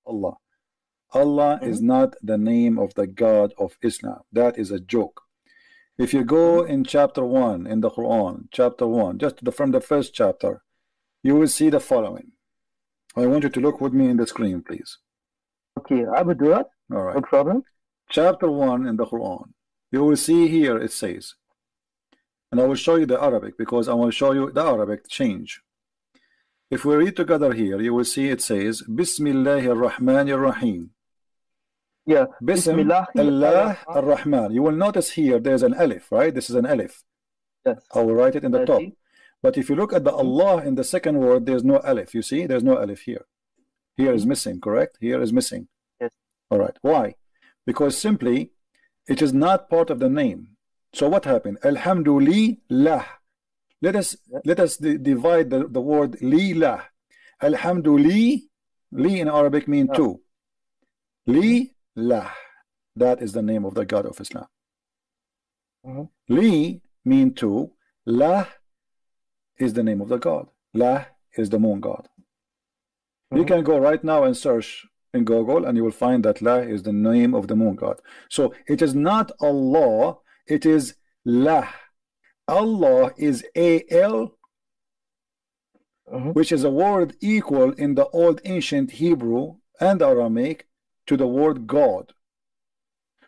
Allah. Allah is not the name of the God of Islam. That is a joke. If you go in chapter 1 in the Quran, chapter 1, just from the first chapter, you will see the following. I want you to look with me in the screen, please. Okay, I will do it. All right. No problem. Chapter 1 in the Quran. You will see here it says, and I will show you the Arabic because I will show you the Arabic change. If we read together here, you will see it says, Bismillahir Rahmanir Rahim. Yeah. Bismillah ar-Rahman. You will notice here there's an alif, right? This is an alif. Yes. I will write it in the top. But if you look at the Allah in the second word, there's no alif. You see, there's no alif here. Here is missing, correct? Here is missing. Yes. All right. Why? Because simply it is not part of the name. So what happened? Alhamdulillah. Let us divide the word li-lah. Alhamdulillah. Li in Arabic mean two. Li-lah. That is the name of the God of Islam. Li mean two. Lah is the name of the God. Lah is the moon God. You can go right now and search in Google and you will find that Lah is the name of the moon God. So it is not Allah, it is Lah. Allah is A-L, which is a word equal in the old ancient Hebrew and Aramaic to the word God.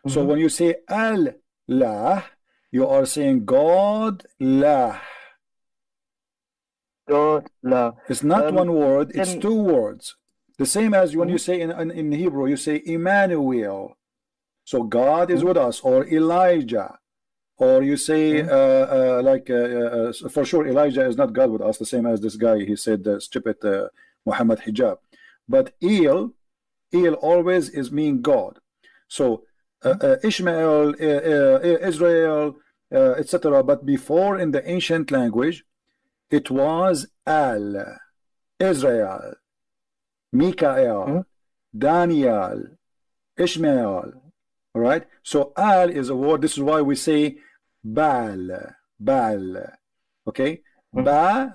So when you say Al-Lah, you are saying God Lah. God Lah. It's not one word, it's two words. The same as when you say in Hebrew, you say Emmanuel. So God is with us, or Elijah. Or you say, for sure, Elijah is not God with us, the same as this guy, he said, stupid Muhammad Hijab. But El always is mean God. So Ishmael, Israel, etc. But before in the ancient language, it was Al, Israel, Mikael, Daniel, Ishmael. All right. So Al is a word. This is why we say Baal, Baal. Okay. Baal.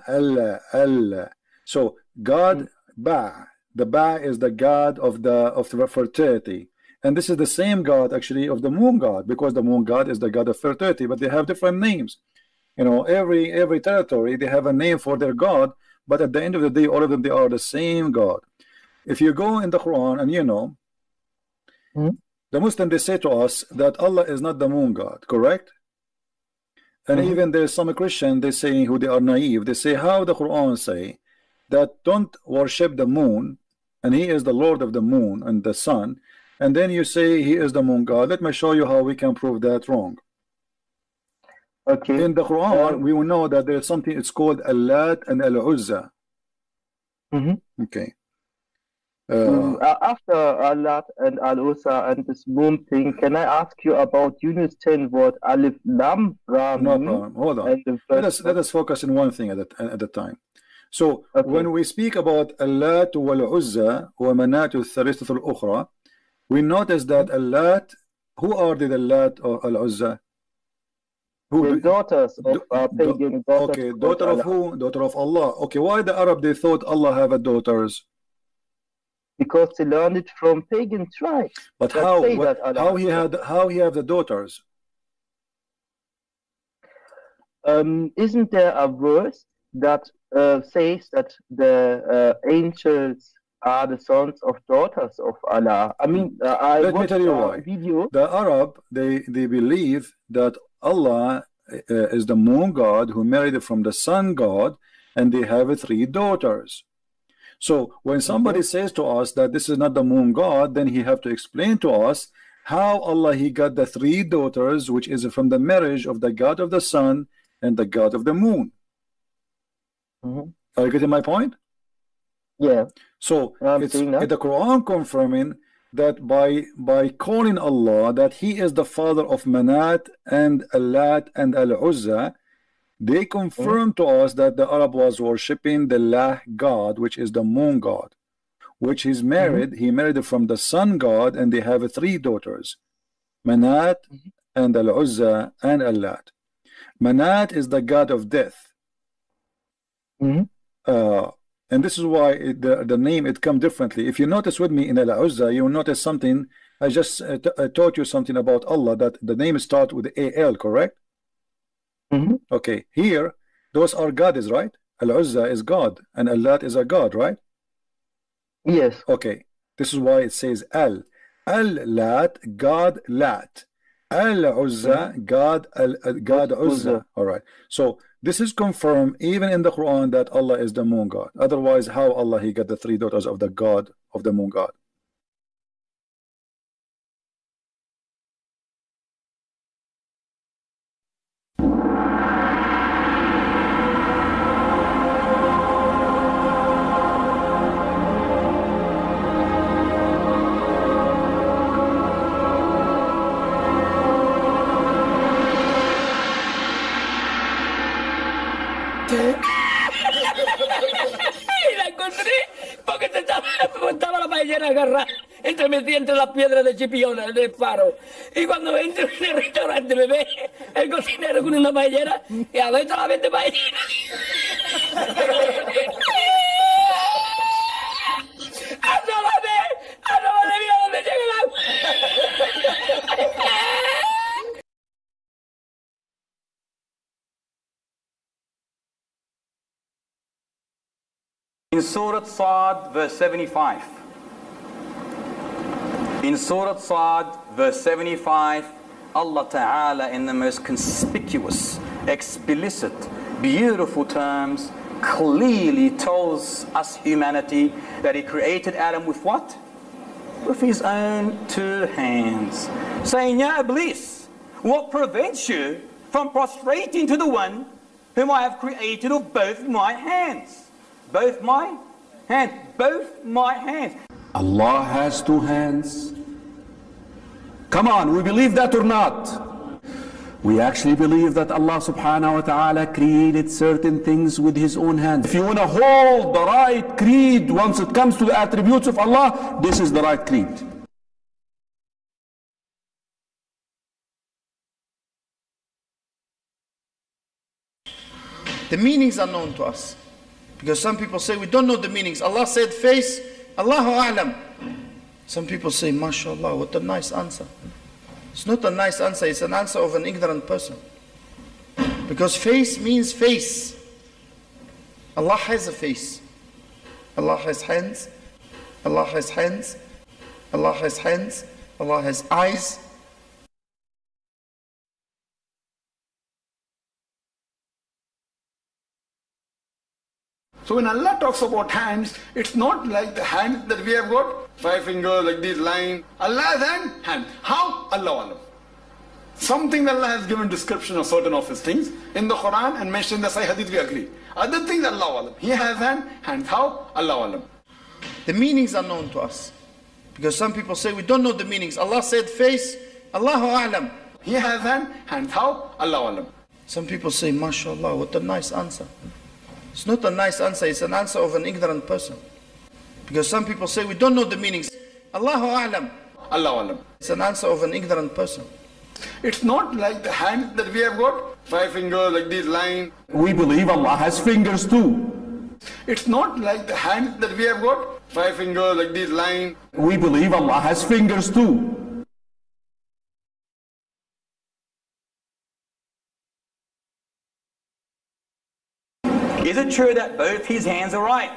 So God Ba. The Ba is the God of the fertility, and this is the same God actually of the moon God, because the moon God is the God of fertility, but they have different names. You know, every territory they have a name for their God, but at the end of the day, all of them they are the same God. If you go in the Quran and you know, the Muslims they say to us that Allah is not the moon God, correct? And even there's some Christian they say who they are naive. They say how the Quran say that don't worship the moon, and he is the Lord of the moon and the sun, and then you say he is the moon God. Let me show you how we can prove that wrong. Okay. In the Quran, we will know that there's something, it's called Al-Lat and Al-Uzza. Okay. After Al-Lat and Al-Uzza and this moon thing, can I ask you about Yunus 10 word Alif Lam Ra? No problem. Hold on. Let us focus on one thing at a time. So when we speak about Al-Lat wal-Uzza wa Manat al-Thalithah al-Ukhra, we notice that Al-Lat, who are the Al-Lat or Al-Uzza? The daughters of pagan daughters. Okay, daughter of who? Daughter of Allah. Okay, why the Arab they thought Allah have a daughters? Because they learned it from pagan tribes. But how he have the daughters? Isn't there a verse that says that the angels are the sons of daughters of Allah? I mean, let me tell you why. The Arab they believe that Allah is the moon God who married from the sun God, and they have 3 daughters. So when somebody says to us that this is not the moon God, then he have to explain to us how Allah he got the 3 daughters, which is from the marriage of the God of the sun and the God of the moon. Are you getting my point? Yeah. So it's the Quran confirming that by calling Allah that he is the father of Manat and Al-Lat and Al-Uzza, they confirm to us that the Arab was worshipping the Lah God, which is the moon God, which he's married. He married from the sun God, and they have 3 daughters, Manat and Al-Uzza and Al-Lat. Manat is the god of death, and And this is why the name it come differently. If you notice with me in Al-Uzza, you will notice something. I just taught you something about Allah, that the name start with Al, correct? Mm-hmm. Okay, here those are gods, right? Al-Uzza is God and Allah is a God, right? Yes. Okay, this is why it says Al-Lat, God Lat. Al-Uzza, God Uzza. All right. So this is confirmed even in the Quran that Allah is the moon God. Otherwise, how Allah he got the 3 daughters of the God of the moon God? Y la encontré porque estaba la paellera agarrada metida entre las piedras de Chipiona, del faro. Y cuando entro en el restaurante me ve el cocinero con una paellera y a ver la vende paellera. ¡Asómate, mira dónde llega el agua! In Surah Sad, verse 75. In Surah Sad, verse 75, Allah Ta'ala, in the most conspicuous, explicit, beautiful terms, clearly tells us humanity that He created Adam with what? With His own 2 hands. Saying, Ya Iblis, what prevents you from prostrating to the one whom I have created with both my hands? Both my hands. Both my hands. Allah has 2 hands. Come on, we believe that or not? We actually believe that Allah subhanahu wa ta'ala created certain things with His own hands. If you want to hold the right creed once it comes to the attributes of Allah, this is the right creed. The meanings are known to us. Because some people say, we don't know the meanings. Allah said face, Allahu A'lam. Some people say, MashaAllah, what a nice answer. It's not a nice answer, it's an answer of an ignorant person. Because face means face. Allah has a face. Allah has hands. Allah has hands. Allah has hands. Allah has eyes. So when Allah talks about hands, it's not like the hand that we have got, 5 fingers like this line. Allah has hand. How? Allah Alam. Something that Allah has given description of certain of His things in the Quran and mentioned in the Sahih Hadith, we agree. Other things, Allah Alam. He has hand. How? Allah Alam. The meanings are known to us. Because some people say, we don't know the meanings. Allah said face, Allahu A'lam. He has hand. How? Allah Alam. Some people say, MashaAllah, what a nice answer. It's not a nice answer, it's an answer of an ignorant person. Because some people say, we don't know the meanings. Allahu A'lam. Allah Alam. It's an answer of an ignorant person. It's not like the hand that we have got, 5 fingers like this line. We believe Allah has fingers too. It's not like the hand that we have got, 5 fingers like this line. We believe Allah has fingers too. Is it true that both His hands are right?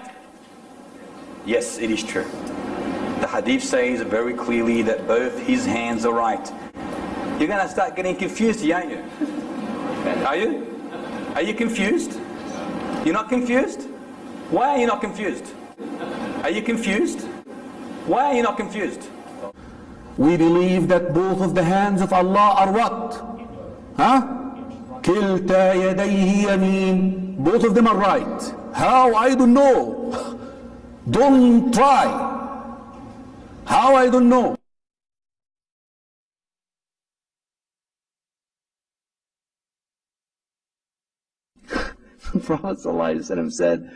Yes, it is true. The hadith says very clearly that both His hands are right. You're going to start getting confused, aren't you? Are you? Are you confused? You're not confused? Why are you not confused? Are you confused? Why are you not confused? We believe that both of the hands of Allah are what? Huh? كِلْتَا يَدَيْهِ يَمِينٌ. Both of them are right. How? I don't know. Don't try. How? I don't know. Prophet ﷺ said,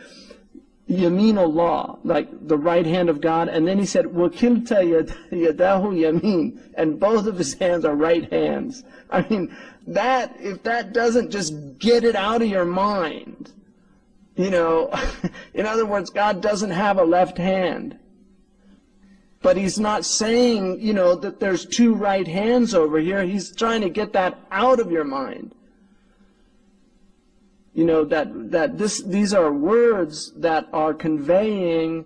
Yameen Allah, like the right hand of God, and then he said, Wakilta yadahu yameen, and both of his hands are right hands. I mean, that, if that doesn't just get it out of your mind, You know, in other words, God doesn't have a left hand. But he's not saying, you know, that there's two right hands over here. He's trying to get that out of your mind. You know, these are words that are conveying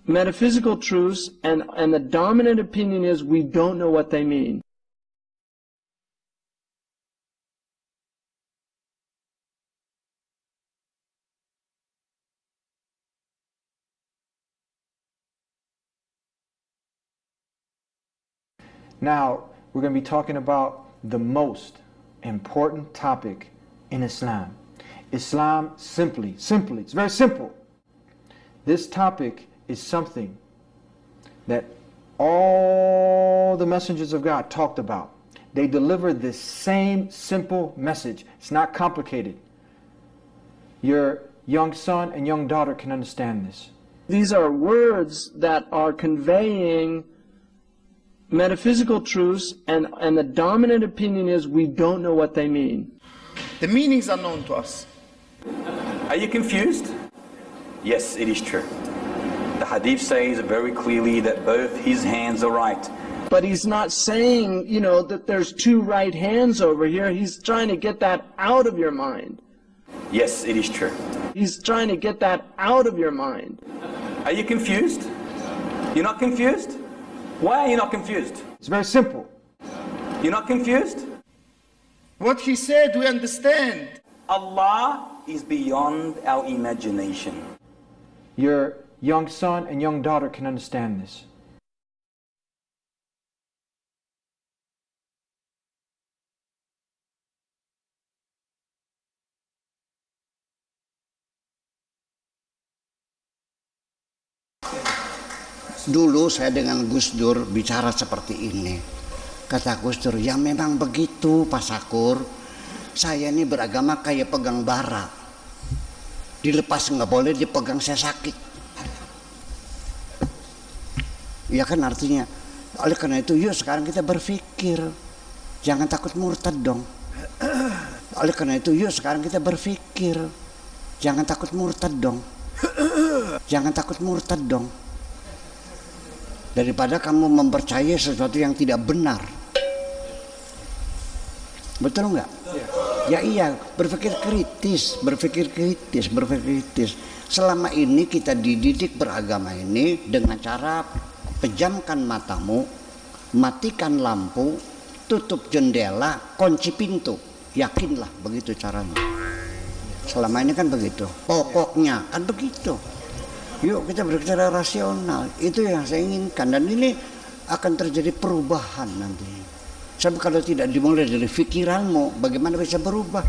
metaphysical truths, and the dominant opinion is we don't know what they mean. Now, we're going to be talking about the most important topic in Islam. Islam simply, it's very simple. This topic is something that all the messengers of God talked about. They delivered this same simple message. It's not complicated. Your young son and young daughter can understand this. These are words that are conveying metaphysical truths, and the dominant opinion is we don't know what they mean. The meanings are known to us. Are you confused? Yes, it is true. The hadith says very clearly that both his hands are right. But he's not saying, you know, that there's two right hands over here. He's trying to get that out of your mind. Yes, it is true. He's trying to get that out of your mind. Are you confused? You're not confused? Why are you not confused? It's very simple. You're not confused? What he said, we understand. Allah is beyond our imagination. Your young son and young daughter can understand this. Dulu saya dengan Gus Dur bicara seperti ini. Kata Gus Dur, ya memang begitu Pak Sakur. Saya ini beragama kayak pegang bara. Dilepas nggak boleh, dipegang saya sakit. Ya kan artinya. Oleh karena itu yuk sekarang kita berpikir. Jangan takut murtad dong. Oleh karena itu yuk sekarang kita berpikir. Jangan takut murtad dong. Jangan takut murtad dong. Daripada kamu mempercayai sesuatu yang tidak benar. Betul nggak? Ya iya, berpikir kritis, berpikir kritis, berpikir kritis. Selama ini kita dididik beragama ini dengan cara pejamkan matamu, matikan lampu, tutup jendela, kunci pintu. Yakinlah begitu caranya. Selama ini kan begitu. Pokoknya kan begitu. Yuk kita berbicara rasional, itu yang saya inginkan, dan ini akan terjadi perubahan nanti. Sebab kalau tidak dimulai dari pikiranmu, bagaimana bisa berubah?